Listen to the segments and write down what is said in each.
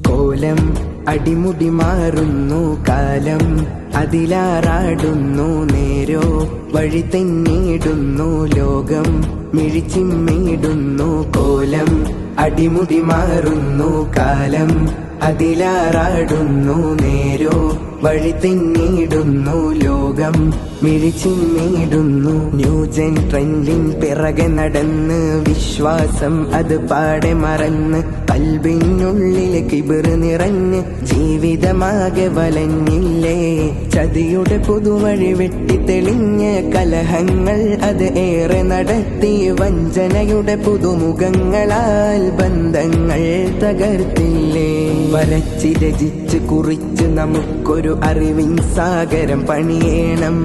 കോലം അടിമുടി മാറുന്നു കാലം അതിലാറാടുന്നു നേരോ വഴി തെന്നിടുന്നു ലോകം മിഴിച്ചിമ്മിടുന്നു കോലം അടിമുടി മാറുന്നു കാലം അതിലാറാടുന്നു നേരോ വഴി തെന്നിടുന്നു ലോകം മിഴിച്ചിമ്മിടുന്നു ന്യൂജൻ ട്രെൻഡിൻ പിറകെ നടന്ന് വിശ്വാസം അത് പാടെ മറന്ന് കൽബിനുള്ളിലെ കിബിർ നിറഞ്ഞ് ജീവിതമാകെ വലഞ്ഞില്ലേ ചതിയുടെ പുതുവഴി വെട്ടിത്തെളിഞ്ഞ കലഹങ്ങൾ അത് ഏറെ നടത്തി വഞ്ചനയുടെ പുതുമുഖങ്ങളാൽ ബന്ധങ്ങൾ തകർത്തില്ലേ വരച്ച് രചിച്ച് കുറിച്ച് നമുക്കൊരു അറിവിൻ സാഗരം പണിയേണം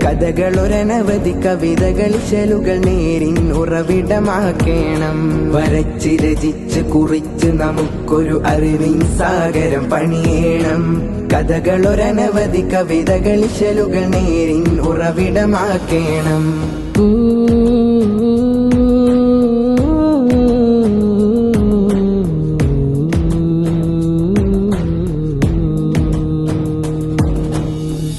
കഥകളൊരനവധി കവിതകൾ ശലുകൾ നേരിൻ ഉറവിടമാക്കേണം വരച്ച് രചിച്ച് കുറിച്ച് നമുക്കൊരു അറിവിൻ സാഗരം പണിയേണം കഥകളൊരനവധി കവിതകൾ ശലുകൾ നേരിൻ ഉറവിടമാക്കേണം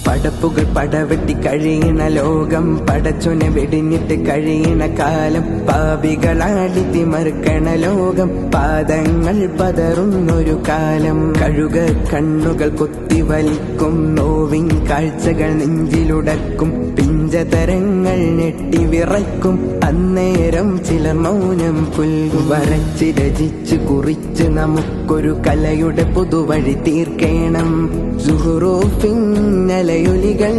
പടപ്പുകൾ പടവെട്ടി കഴിയണ ലോകം പടച്ചൊനെ വെടിഞ്ഞിട്ട് കഴിയണ കാലം പാപികളാടി തിമർക്കണ ലോകം പാദങ്ങൾ പതറുന്നൊരു കാലം കഴുക കണ്ണുകൾ കുത്തിവലിക്കും നോവിൻ കാഴ്ചകൾ നെഞ്ചിലുടക്കും പിഞ്ചതരങ്ങൾ ഞെട്ടി വിറയ്ക്കും അന്നേരം ചിലർ മൗനം പുൽകും വരച്ച് രചിച്ച് കുറിച്ച് നമുക്കൊരു കലയുടെ പുതുവഴി തീർക്കേണം സുഹുറൂഫിന്നലയൊലികൾ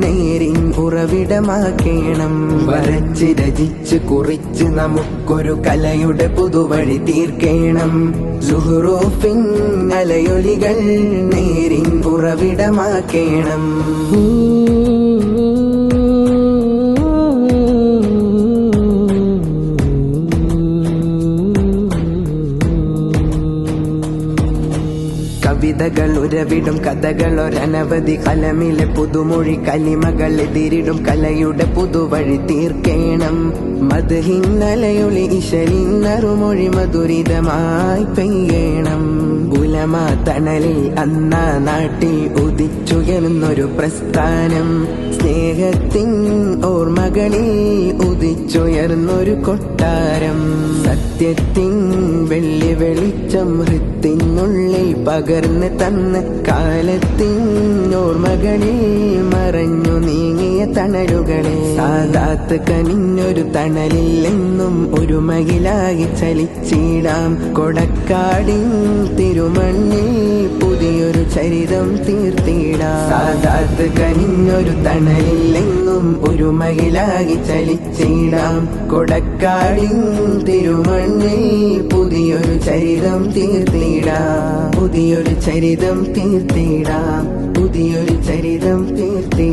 നേരിൻ ഉറവിടമാക്കേണം വരച്ച് രചിച്ച് കുറിച്ച് നമുക്കൊരു കലയുടെ പുതുവഴി തീർക്കേണം സുഹുറൂഫിന്നലയൊലികൾ നേരിൻ ഉറവിടമാക്കേണം കവിതകൾ ഉരവിടും കഥകളൊരനവധി കലമിലെ പുതുമൊഴി കലിമകൾ എതിരിടും കലയുടെ പുതുവഴി തീർക്കേണം മദ്ഹിന്നലയൊളി ഇശലിന്നറുമൊഴി മധുരിതമായി പെയ്യണം ഉലമാ തണലിൽ അന്നാ നാട്ടിൽ ഉദിച്ചുയർന്നൊരു പ്രസ്ഥാനം സ്നേഹത്തിൻ ഓർമ്മകളിൽ ഉദിച്ചുയർന്നൊരു കൊട്ടാരം സത്യത്തിൻ വെള്ളി വെളിച്ചം ഹൃത്തിനുള്ളിൽ പകർന്ന് തന്ന് കാലത്തിൻ ഓർമ്മകളിൽ മറഞ്ഞു നീങ്ങിയ തണലുകളെ സാദാത്ത് കനിഞ്ഞൊരു തണലില്ലെന്നും ഒരു മകിലായി ചലിച്ചിടാം കൊടക്കാടിൻ തിരുമണ്ണിൽ പുതിയൊരു ചരിതം തീർത്തിടാം സാദാത്ത് കനിഞ്ഞൊരു തണലില്ലെന്നും ഒരു മകിലായി ചലിച്ചിടാം കൊടക്കാടിൻ തിരുമണ്ണിൽ പുതിയൊരു ചരിതം തീർത്തിടാം പുതിയൊരു ചരിതം തീർത്തിടാം പുതിയൊരു ചരിതം തീർത്തിടാം